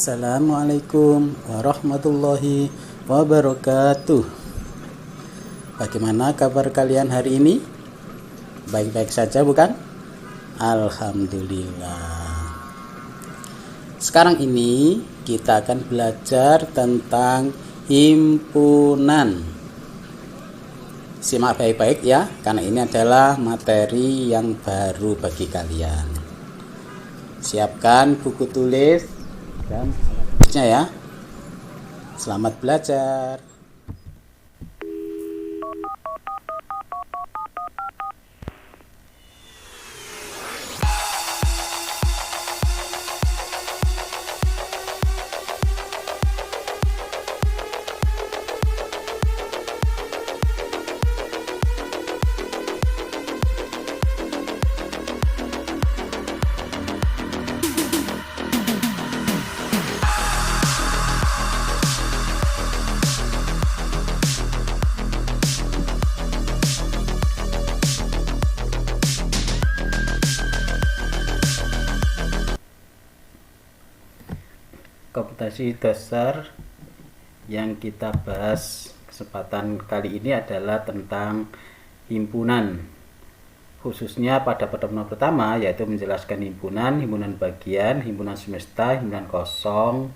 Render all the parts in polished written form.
Assalamualaikum warahmatullahi wabarakatuh. Bagaimana kabar kalian hari ini? Baik-baik saja bukan? Alhamdulillah. Sekarang ini kita akan belajar tentang himpunan. Simak baik-baik ya, karena ini adalah materi yang baru bagi kalian. Siapkan buku tulis dan alat ya. Selamat belajar. Komputasi dasar yang kita bahas kesempatan kali ini adalah tentang himpunan, khususnya pada pertemuan pertama, yaitu menjelaskan himpunan, himpunan bagian, himpunan semesta, himpunan kosong,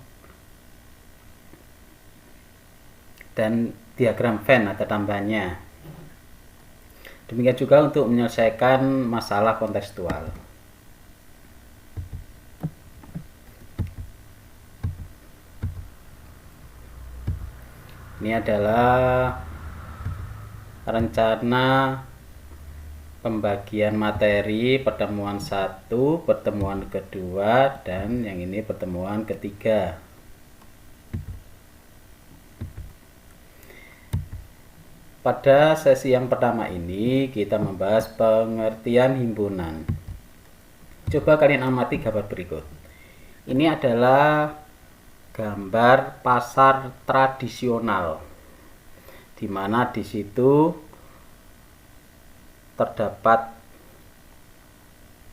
dan diagram Venn atau tambahannya. Demikian juga untuk menyelesaikan masalah kontekstual. Ini adalah rencana pembagian materi pertemuan 1, pertemuan kedua, dan yang ini pertemuan ketiga. Pada sesi yang pertama ini kita membahas pengertian himpunan. Coba kalian amati gambar berikut. Ini adalah gambar pasar tradisional, di mana di situ terdapat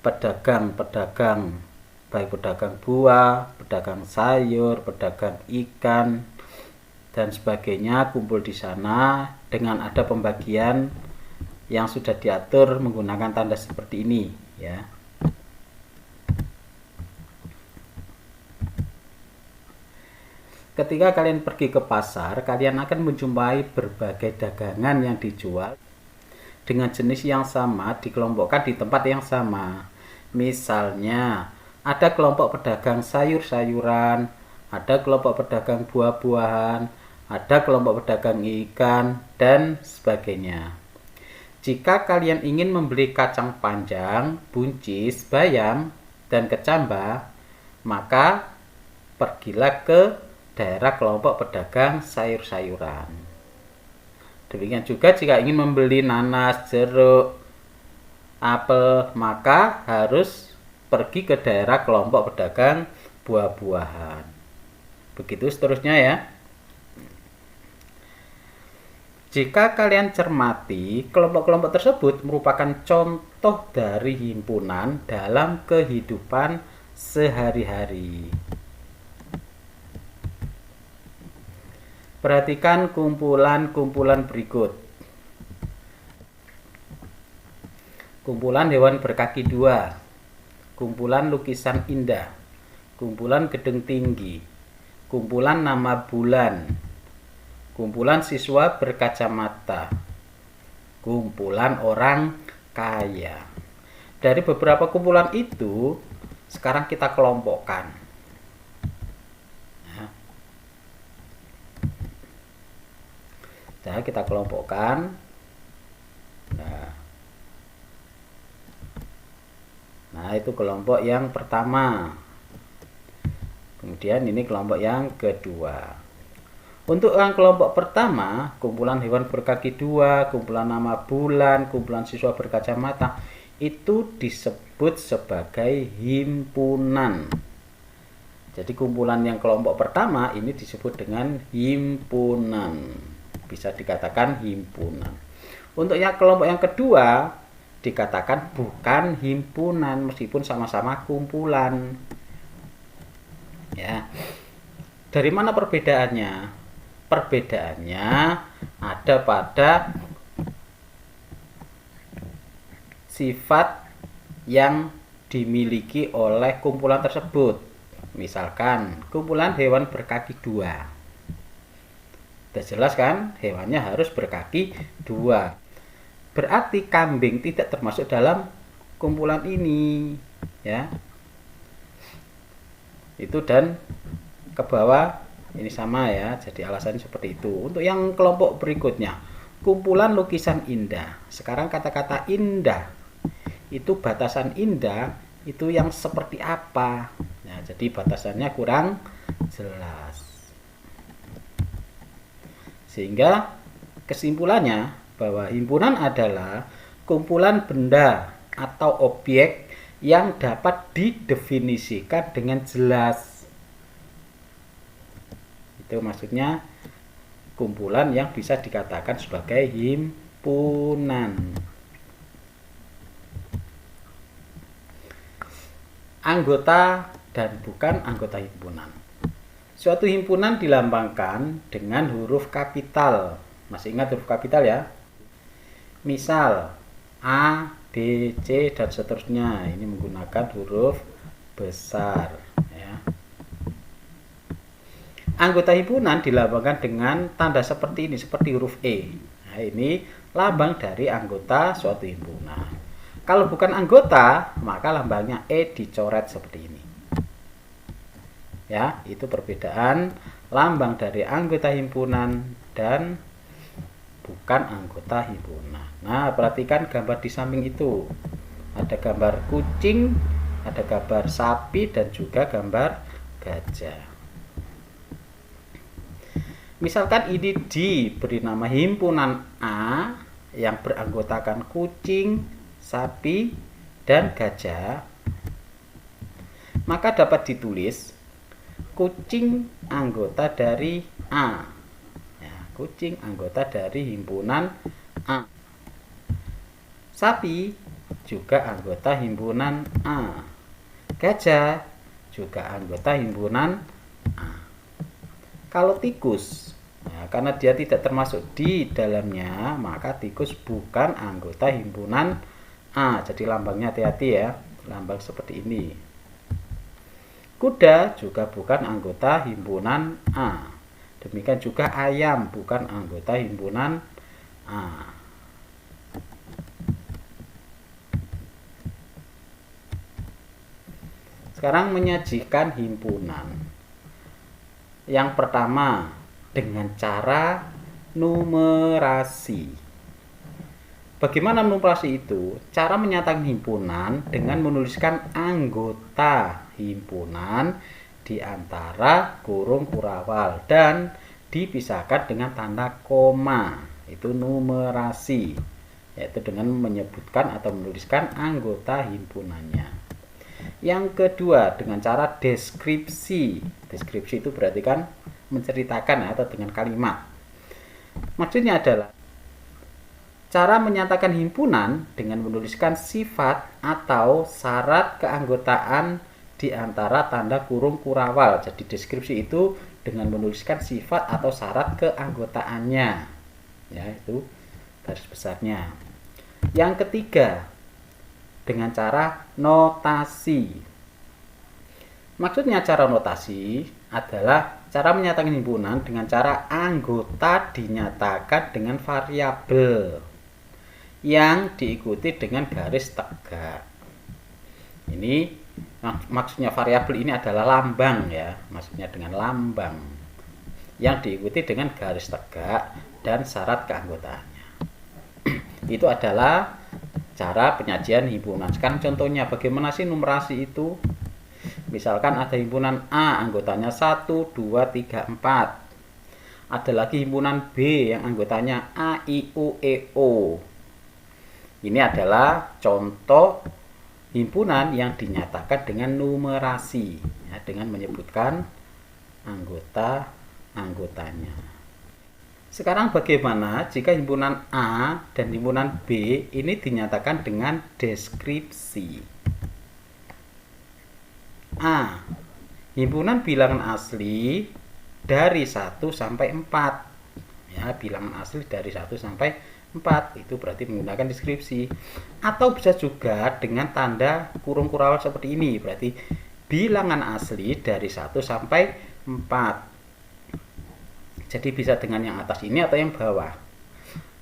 pedagang-pedagang, baik pedagang buah, pedagang sayur, pedagang ikan, dan sebagainya kumpul di sana dengan ada pembagian yang sudah diatur menggunakan tanda seperti ini, ya. Ketika kalian pergi ke pasar, kalian akan menjumpai berbagai dagangan yang dijual dengan jenis yang sama, dikelompokkan di tempat yang sama. Misalnya, ada kelompok pedagang sayur-sayuran, ada kelompok pedagang buah-buahan, ada kelompok pedagang ikan, dan sebagainya. Jika kalian ingin membeli kacang panjang, buncis, bayam, dan kecambah, maka pergilah ke daerah kelompok pedagang sayur-sayuran. Demikian juga jika ingin membeli nanas, jeruk, apel, maka harus pergi ke daerah kelompok pedagang buah-buahan. Begitu seterusnya ya. Jika kalian cermati, kelompok-kelompok tersebut merupakan contoh dari himpunan dalam kehidupan sehari-hari. Perhatikan kumpulan-kumpulan berikut. Kumpulan hewan berkaki dua, kumpulan lukisan indah, kumpulan gedung tinggi, kumpulan nama bulan, kumpulan siswa berkacamata, kumpulan orang kaya. Dari beberapa kumpulan itu, sekarang kita kelompokkan. Nah, kita kelompokkan. Nah, itu kelompok yang pertama. Kemudian ini kelompok yang kedua. Untuk yang kelompok pertama, kumpulan hewan berkaki dua, kumpulan nama bulan, kumpulan siswa berkacamata, itu disebut sebagai himpunan. Jadi kumpulan yang kelompok pertama ini disebut dengan himpunan. Bisa dikatakan himpunan. Untuk yang kelompok yang kedua dikatakan bukan himpunan meskipun sama-sama kumpulan. Ya. Dari mana perbedaannya? Perbedaannya ada pada sifat yang dimiliki oleh kumpulan tersebut. Misalkan kumpulan hewan berkaki dua. Sudah jelas kan? Hewannya harus berkaki dua. Berarti kambing tidak termasuk dalam kumpulan ini, ya. Itu dan ke bawah ini sama ya. Jadi alasannya seperti itu. Untuk yang kelompok berikutnya, kumpulan lukisan indah. Sekarang kata-kata indah itu batasan indah itu yang seperti apa? Nah, jadi batasannya kurang jelas. Sehingga kesimpulannya bahwa himpunan adalah kumpulan benda atau objek yang dapat didefinisikan dengan jelas. Itu maksudnya kumpulan yang bisa dikatakan sebagai himpunan. Anggota dan bukan anggota himpunan. Suatu himpunan dilambangkan dengan huruf kapital. Masih ingat huruf kapital ya? Misal A, B, C dan seterusnya. Ini menggunakan huruf besar ya. Anggota himpunan dilambangkan dengan tanda seperti ini, seperti huruf E. Nah, ini lambang dari anggota suatu himpunan. Kalau bukan anggota, maka lambangnya E dicoret seperti ini. Ya, itu perbedaan lambang dari anggota himpunan dan bukan anggota himpunan. Nah, perhatikan gambar di samping itu. Ada gambar kucing, ada gambar sapi, dan juga gambar gajah. Misalkan ini diberi nama himpunan A yang beranggotakan kucing, sapi, dan gajah, maka dapat ditulis kucing anggota dari A. Ya, kucing anggota dari himpunan A. Sapi juga anggota himpunan A. Gajah juga anggota himpunan A. Kalau tikus, ya, karena dia tidak termasuk di dalamnya, maka tikus bukan anggota himpunan A. Jadi lambangnya hati-hati ya, lambang seperti ini. Kuda juga bukan anggota himpunan A. Demikian juga ayam bukan anggota himpunan A. Sekarang menyajikan himpunan. Yang pertama, dengan cara numerasi. Bagaimana numerasi itu? Cara menyatakan himpunan dengan menuliskan anggota himpunan di antara kurung kurawal dan dipisahkan dengan tanda koma. Itu numerasi, yaitu dengan menyebutkan atau menuliskan anggota himpunannya. Yang kedua, dengan cara deskripsi. Deskripsi itu berarti kan menceritakan atau dengan kalimat. Maksudnya adalah cara menyatakan himpunan dengan menuliskan sifat atau syarat keanggotaan di antara tanda kurung kurawal. Jadi deskripsi itu dengan menuliskan sifat atau syarat keanggotaannya. Ya, itu garis besarnya. Yang ketiga, dengan cara notasi. Maksudnya cara notasi adalah cara menyatakan himpunan dengan cara anggota dinyatakan dengan variabel yang diikuti dengan garis tegak. Ini maksudnya variabel ini adalah lambang ya, maksudnya dengan lambang yang diikuti dengan garis tegak dan syarat keanggotaannya. Itu adalah cara penyajian himpunan. Sekarang contohnya bagaimana sih numerasi itu? Misalkan ada himpunan A, anggotanya 1, 2, 3, 4. Ada lagi himpunan B yang anggotanya A, I, U, E, O. Ini adalah contoh himpunan yang dinyatakan dengan numerasi, ya, dengan menyebutkan anggotanya. Sekarang bagaimana jika himpunan A dan himpunan B ini dinyatakan dengan deskripsi? A. Himpunan bilangan asli dari 1 sampai 4. Ya, bilangan asli dari 1 sampai 4. Itu berarti menggunakan deskripsi. Atau bisa juga dengan tanda kurung kurawal seperti ini. Berarti bilangan asli dari 1 sampai 4. Jadi bisa dengan yang atas ini atau yang bawah.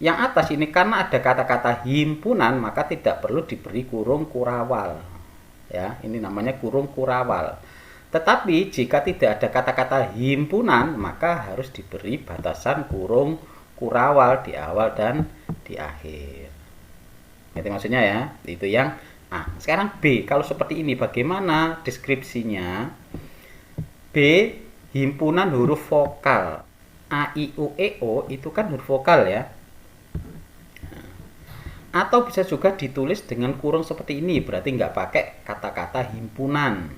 Yang atas ini karena ada kata-kata himpunan, maka tidak perlu diberi kurung kurawal. Ya, ini namanya kurung kurawal. Tetapi jika tidak ada kata-kata himpunan, maka harus diberi batasan kurung kurawal di awal dan di akhir. Itu maksudnya ya, itu yang A. Sekarang B, kalau seperti ini bagaimana deskripsinya? B, himpunan huruf vokal. A, I, U, E, O itu kan huruf vokal ya. Atau bisa juga ditulis dengan kurung seperti ini, berarti nggak pakai kata-kata himpunan.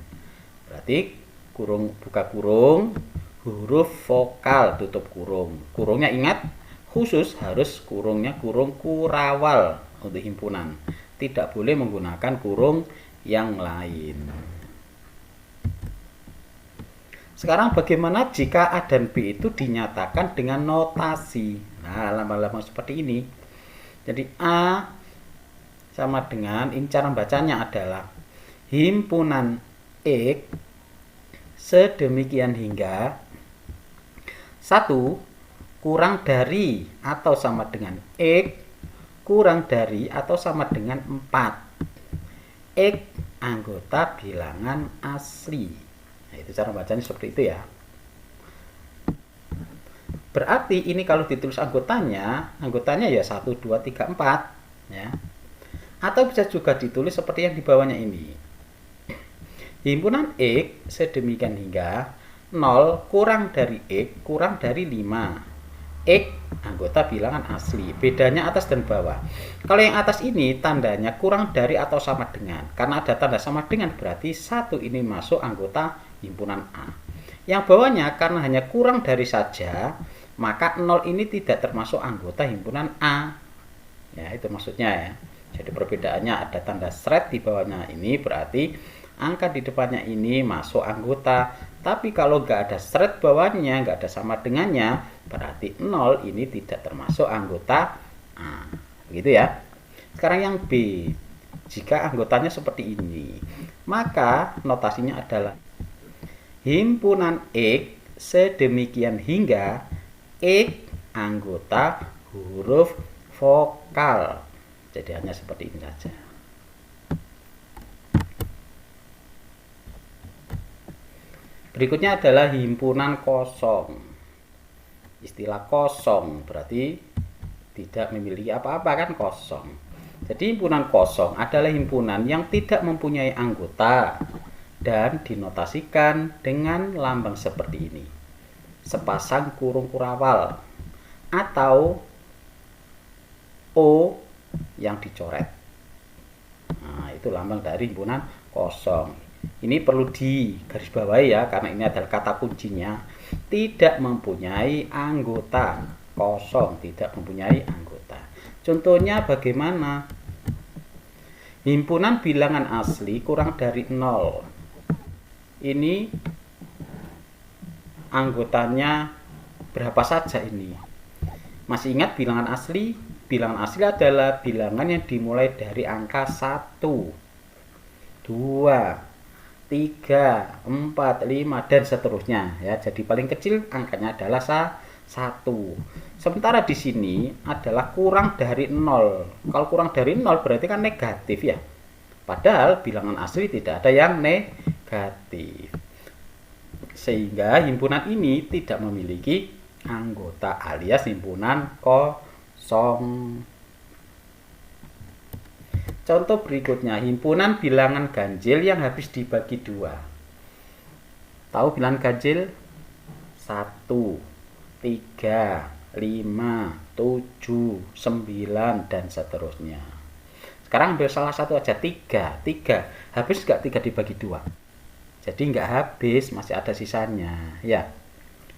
Berarti kurung, buka kurung, huruf vokal, tutup kurung. Kurungnya ingat, khusus harus kurungnya kurung kurawal untuk himpunan. Tidak boleh menggunakan kurung yang lain. Sekarang bagaimana jika A dan B itu dinyatakan dengan notasi? Nah, lambang-lambang seperti ini. Jadi A sama dengan, ini cara bacanya adalah himpunan X sedemikian hingga 1 kurang dari atau sama dengan X kurang dari atau sama dengan 4. X anggota bilangan asli. Nah, itu cara bacanya seperti itu ya. Berarti ini kalau ditulis anggotanya ya 1, 2, 3, 4 ya. Atau bisa juga ditulis seperti yang di bawahnya ini. Himpunan X sedemikian hingga 0 kurang dari X kurang dari 5. X anggota bilangan asli. Bedanya atas dan bawah. Kalau yang atas ini tandanya kurang dari atau sama dengan. Karena ada tanda sama dengan berarti 1 ini masuk anggota himpunan A. Yang bawahnya karena hanya kurang dari saja, maka 0 ini tidak termasuk anggota himpunan A. Ya, itu maksudnya ya. Jadi perbedaannya ada tanda seret di bawahnya ini, berarti angka di depannya ini masuk anggota. Tapi kalau nggak ada seret bawahnya, nggak ada sama dengannya, berarti 0 ini tidak termasuk anggota A. Begitu ya. Sekarang yang B. Jika anggotanya seperti ini, maka notasinya adalah himpunan X sedemikian hingga X anggota huruf vokal. Jadi hanya seperti ini saja. Berikutnya adalah himpunan kosong. Istilah kosong berarti tidak memiliki apa-apa kan, kosong. Jadi himpunan kosong adalah himpunan yang tidak mempunyai anggota dan dinotasikan dengan lambang seperti ini. Sepasang kurung kurawal atau O yang dicoret. Nah, itu lambang dari himpunan kosong. Ini perlu digarisbawahi ya, karena ini adalah kata kuncinya. Tidak mempunyai anggota. Kosong, tidak mempunyai anggota. Contohnya bagaimana? Himpunan bilangan asli kurang dari 0. Ini anggotanya berapa saja ini? Masih ingat bilangan asli? Bilangan asli adalah bilangan yang dimulai dari angka 1, 2, 3, 4, 5 dan seterusnya ya. Jadi paling kecil angkanya adalah 1. Sementara di sini adalah kurang dari 0. Kalau kurang dari 0 berarti kan negatif ya. Padahal bilangan asli tidak ada yang negatif. Sehingga himpunan ini tidak memiliki anggota alias himpunan kosong. Contoh berikutnya, himpunan bilangan ganjil yang habis dibagi 2. Tahu bilangan ganjil? 1, 3, 5, 7, 9 dan seterusnya. Sekarang ambil salah satu aja, 3. Habis nggak 3 dibagi 2? Jadi nggak habis, masih ada sisanya ya.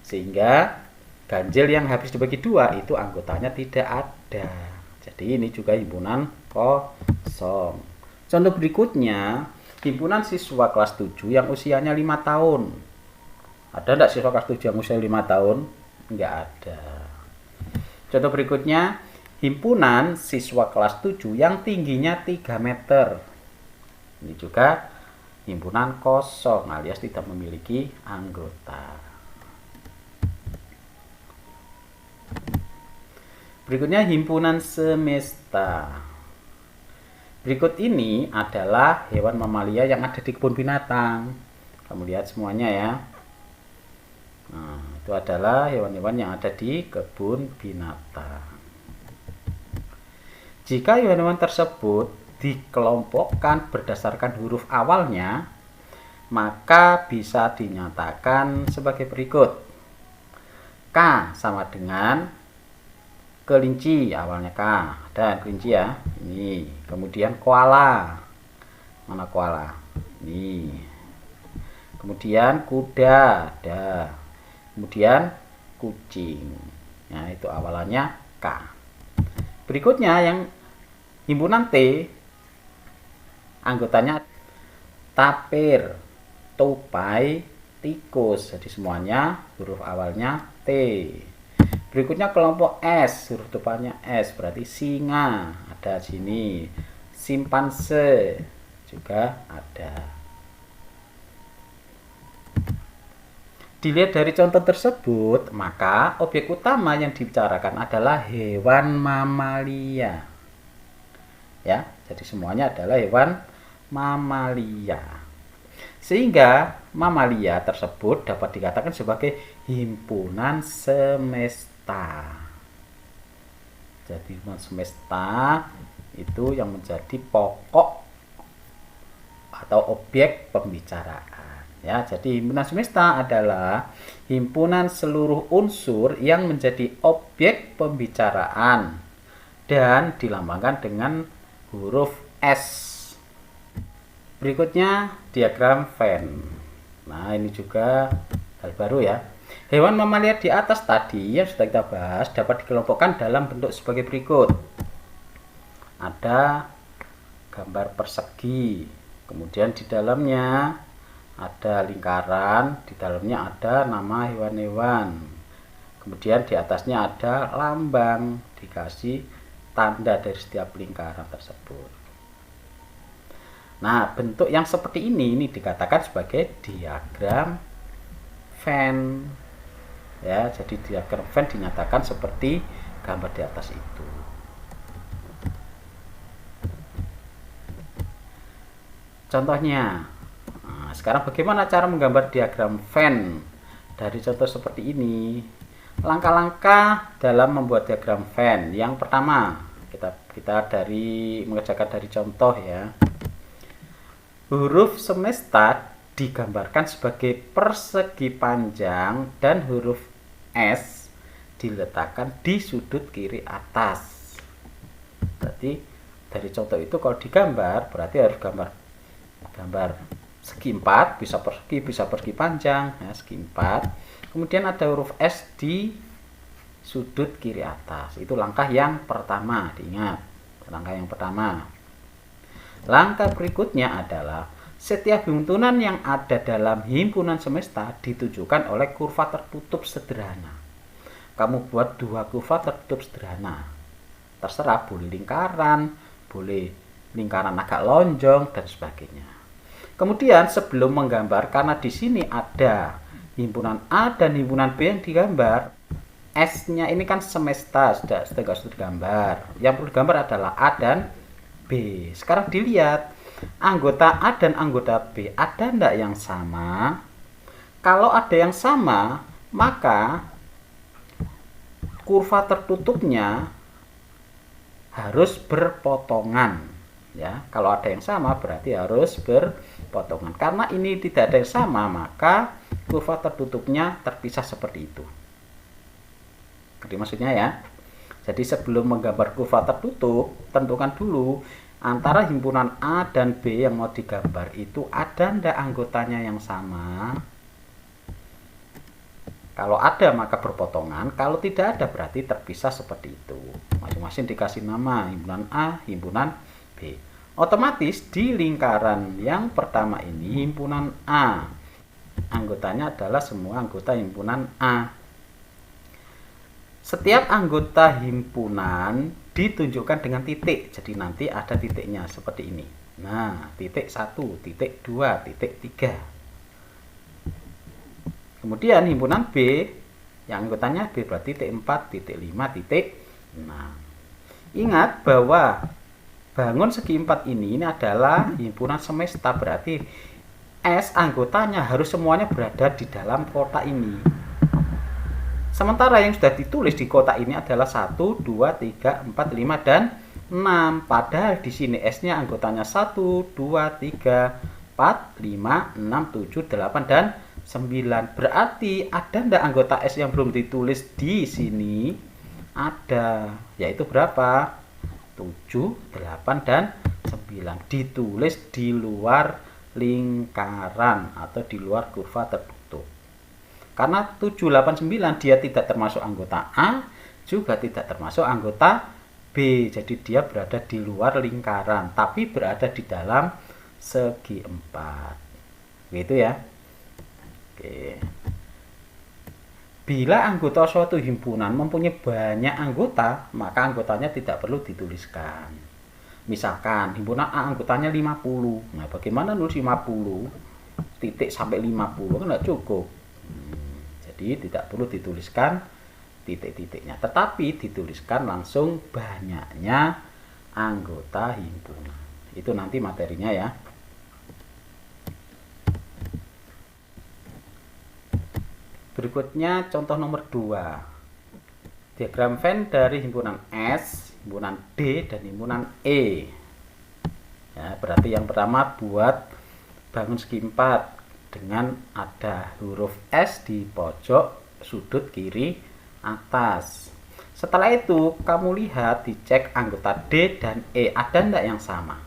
Sehingga ganjil yang habis dibagi 2 itu anggotanya tidak ada. Jadi ini juga himpunan kosong. Contoh berikutnya, himpunan siswa kelas 7 yang usianya 5 tahun Ada enggak siswa kelas 7 yang usia 5 tahun? Enggak ada. Contoh berikutnya, himpunan siswa kelas 7 yang tingginya 3 meter. Ini juga himpunan kosong alias tidak memiliki anggota. Berikutnya himpunan semesta. Berikut ini adalah hewan mamalia yang ada di kebun binatang. Kamu lihat semuanya ya. Nah, itu adalah hewan-hewan yang ada di kebun binatang. Jika hewan-hewan tersebut dikelompokkan berdasarkan huruf awalnya, maka bisa dinyatakan sebagai berikut. K sama dengan kelinci, awalnya K. Ada kelinci ya. Ini. Kemudian koala. Mana koala? Ini. Kemudian kuda, ada. Kemudian kucing. Nah, itu awalannya K. Berikutnya yang himpunan T, anggotanya tapir, tupai, tikus. Jadi semuanya huruf awalnya T. Berikutnya kelompok S, huruf depannya S, berarti singa. Ada sini. Simpanse juga ada. Dilihat dari contoh tersebut, maka objek utama yang dibicarakan adalah hewan mamalia. Ya, jadi semuanya adalah hewan mamalia. Sehingga mamalia tersebut dapat dikatakan sebagai himpunan semesta. Jadi himpunan semesta itu yang menjadi pokok atau objek pembicaraan. Ya, jadi himpunan semesta adalah himpunan seluruh unsur yang menjadi objek pembicaraan dan dilambangkan dengan huruf S. Berikutnya diagram Venn. Nah, ini juga hal baru ya. Hewan mamalia di atas tadi yang sudah kita bahas dapat dikelompokkan dalam bentuk sebagai berikut. Ada gambar persegi, kemudian di dalamnya ada lingkaran, di dalamnya ada nama hewan-hewan. Kemudian di atasnya ada lambang, dikasih tanda dari setiap lingkaran tersebut. Nah, bentuk yang seperti ini dikatakan sebagai diagram Venn. Ya, jadi diagram Venn dinyatakan seperti gambar di atas itu. Contohnya, nah, sekarang bagaimana cara menggambar diagram Venn dari contoh seperti ini? Langkah-langkah dalam membuat diagram Venn. Yang pertama, kita mengerjakan dari contoh ya. Huruf semesta digambarkan sebagai persegi panjang dan huruf S diletakkan di sudut kiri atas. Berarti dari contoh itu kalau digambar berarti harus gambar segi 4, bisa persegi panjang ya, segi 4. Kemudian ada huruf S di sudut kiri atas. Itu langkah yang pertama, diingat. Langkah yang pertama. Langkah berikutnya adalah setiap himpunan yang ada dalam himpunan semesta ditujukan oleh kurva tertutup sederhana. Kamu buat 2 kurva tertutup sederhana. Terserah, boleh lingkaran, boleh lingkaran agak lonjong dan sebagainya. Kemudian sebelum menggambar, karena di sini ada himpunan A dan himpunan B yang digambar, S-nya ini kan semesta, sudah digambar. Yang perlu digambar adalah A dan B. Sekarang dilihat anggota A dan anggota B ada enggak yang sama? Kalau ada yang sama, maka kurva tertutupnya harus berpotongan ya. Kalau ada yang sama berarti harus berpotongan. Karena ini tidak ada yang sama, maka kurva tertutupnya terpisah seperti itu. Jadi maksudnya ya. Jadi sebelum menggambar kurva tertutup, tentukan dulu antara himpunan A dan B yang mau digambar itu ada ndak anggotanya yang sama. Kalau ada maka berpotongan, kalau tidak ada berarti terpisah seperti itu. Masing-masing dikasih nama himpunan A, himpunan B. Otomatis di lingkaran yang pertama ini himpunan A anggotanya adalah semua anggota himpunan A. Setiap anggota himpunan ditunjukkan dengan titik. Jadi nanti ada titiknya seperti ini. Nah, titik 1, titik 2, titik 3. Kemudian himpunan B, yang anggotanya B berarti titik 4, titik 5, titik 6. Ingat bahwa bangun segi 4 ini adalah himpunan semesta, berarti S anggotanya harus semuanya berada di dalam kotak ini. Sementara yang sudah ditulis di kotak ini adalah 1, 2, 3, 4, 5, dan 6. Padahal di sini S-nya anggotanya 1, 2, 3, 4, 5, 6, 7, 8, dan 9. Berarti ada enggak anggota S yang belum ditulis di sini? Ada. Yaitu berapa? 7, 8, dan 9. Ditulis di luar lingkaran atau di luar kurva tertutup. Karena 7, 8, 9 dia tidak termasuk anggota A, juga tidak termasuk anggota B. Jadi dia berada di luar lingkaran, tapi berada di dalam segi 4. Gitu ya. Oke. Bila anggota suatu himpunan mempunyai banyak anggota, maka anggotanya tidak perlu dituliskan. Misalkan himpunan A anggotanya 50. Nah, bagaimana nulis 50? Titik sampai 50 kan tidak cukup. Jadi tidak perlu dituliskan titik-titiknya, tetapi dituliskan langsung banyaknya anggota himpunan. Itu nanti materinya ya. Berikutnya contoh nomor 2. Diagram Venn dari himpunan S, himpunan D, dan himpunan E. Ya, berarti yang pertama buat bangun segi 4 dengan ada huruf S di pojok sudut kiri atas. Setelah itu kamu lihat, dicek anggota D dan E ada enggak yang sama.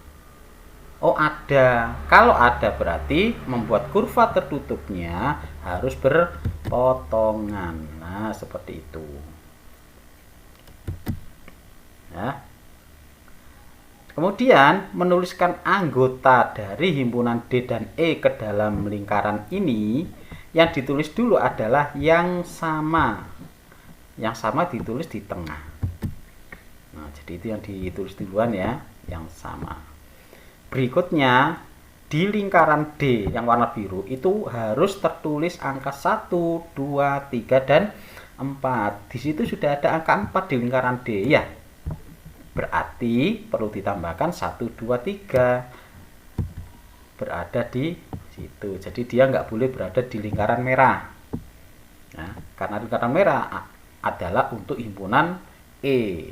Oh ada. Kalau ada berarti membuat kurva tertutupnya harus berpotongan. Nah seperti itu ya. Kemudian menuliskan anggota dari himpunan D dan E ke dalam lingkaran ini. Yang ditulis dulu adalah yang sama. Yang sama ditulis di tengah. Nah, jadi itu yang ditulis duluan ya, yang sama. Berikutnya di lingkaran D yang warna biru itu harus tertulis angka 1, 2, 3, dan 4. Di situ sudah ada angka 4 di lingkaran D ya. Berarti perlu ditambahkan 1, 2, 3 berada di situ. Jadi dia nggak boleh berada di lingkaran merah. Nah, karena lingkaran merah adalah untuk himpunan E.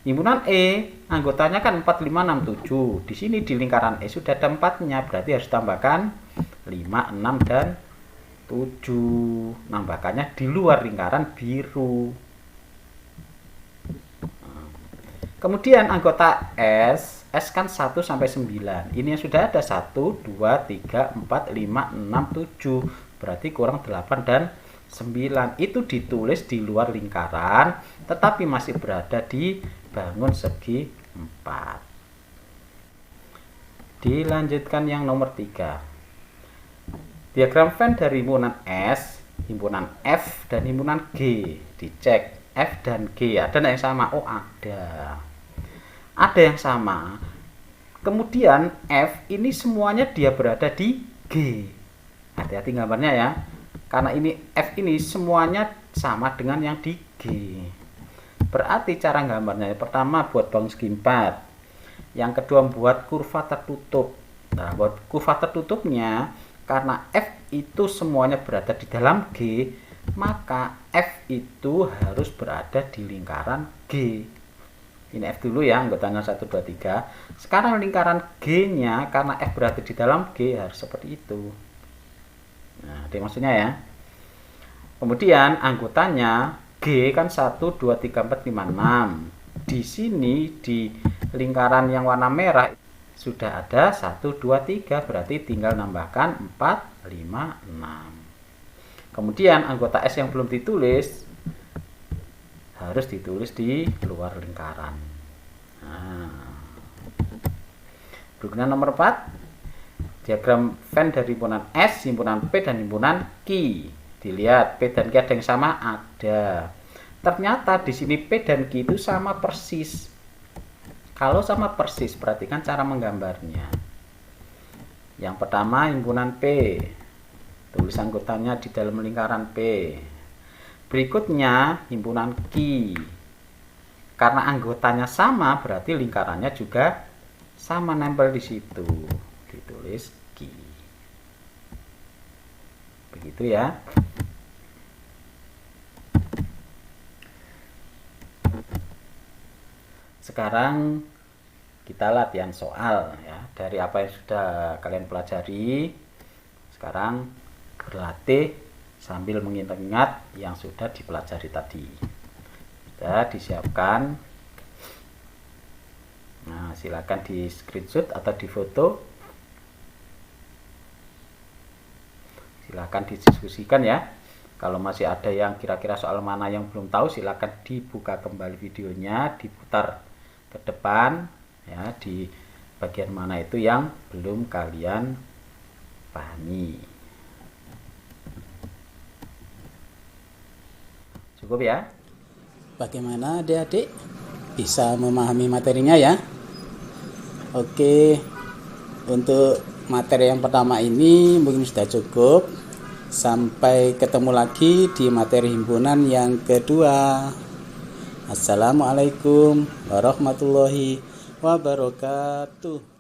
Himpunan E anggotanya kan 4, 5, 6, 7. Di sini di lingkaran E sudah ada 4-nya, berarti harus tambahkan 5, 6, dan 7. Nambahkannya di luar lingkaran biru. Kemudian anggota S kan 1 sampai 9. Ini yang sudah ada 1, 2, 3, 4, 5, 6, 7. Berarti kurang 8 dan 9. Itu ditulis di luar lingkaran, tetapi masih berada di bangun segi 4. Dilanjutkan yang nomor 3. Diagram Venn dari himpunan S, himpunan F, dan himpunan G. Dicek F dan G ada yang sama. Oh ada yang sama. Kemudian F ini semuanya dia berada di G. Hati-hati gambarnya ya, karena ini F ini semuanya sama dengan yang di G. Berarti cara gambarnya, pertama buat bangun segi 4, yang kedua buat kurva tertutup. Nah buat kurva tertutupnya, karena F itu semuanya berada di dalam G, maka F itu harus berada di lingkaran G. Ini F dulu ya, anggotanya 1, 2, 3. Sekarang lingkaran G-nya, karena F berada di dalam G, harus seperti itu. Nah, itu maksudnya ya. Kemudian anggotanya G kan 1, 2, 3, 4, 5, 6. Di sini di lingkaran yang warna merah sudah ada 1, 2, 3, berarti tinggal nambahkan 4, 5, 6. Kemudian anggota S yang belum ditulis harus ditulis di luar lingkaran. Nah. Berikutnya nomor 4. Diagram Venn dari himpunan S, himpunan P, dan himpunan Q. Dilihat P dan Q ada yang sama? Ada. Ternyata di sini P dan Q itu sama persis. Kalau sama persis, perhatikan cara menggambarnya. Yang pertama himpunan P. Tulis anggotanya di dalam lingkaran P. Berikutnya himpunan Q. Karena anggotanya sama, berarti lingkarannya juga sama, nempel di situ. Ditulis Q. Begitu ya. Sekarang kita latihan soal ya. Dari apa yang sudah kalian pelajari, sekarang berlatih sambil mengingat-ingat yang sudah dipelajari tadi. Sudah disiapkan. Nah, silakan di screenshot atau di foto. Silakan didiskusikan ya. Kalau masih ada yang kira-kira soal mana yang belum tahu, silakan dibuka kembali videonya, diputar ke depan ya, di bagian mana itu yang belum kalian pahami. Cukup ya? Bagaimana adik-adik bisa memahami materinya ya? Oke, untuk materi yang pertama ini mungkin sudah cukup. Sampai ketemu lagi di materi himpunan yang kedua. Assalamualaikum warahmatullahi wabarakatuh.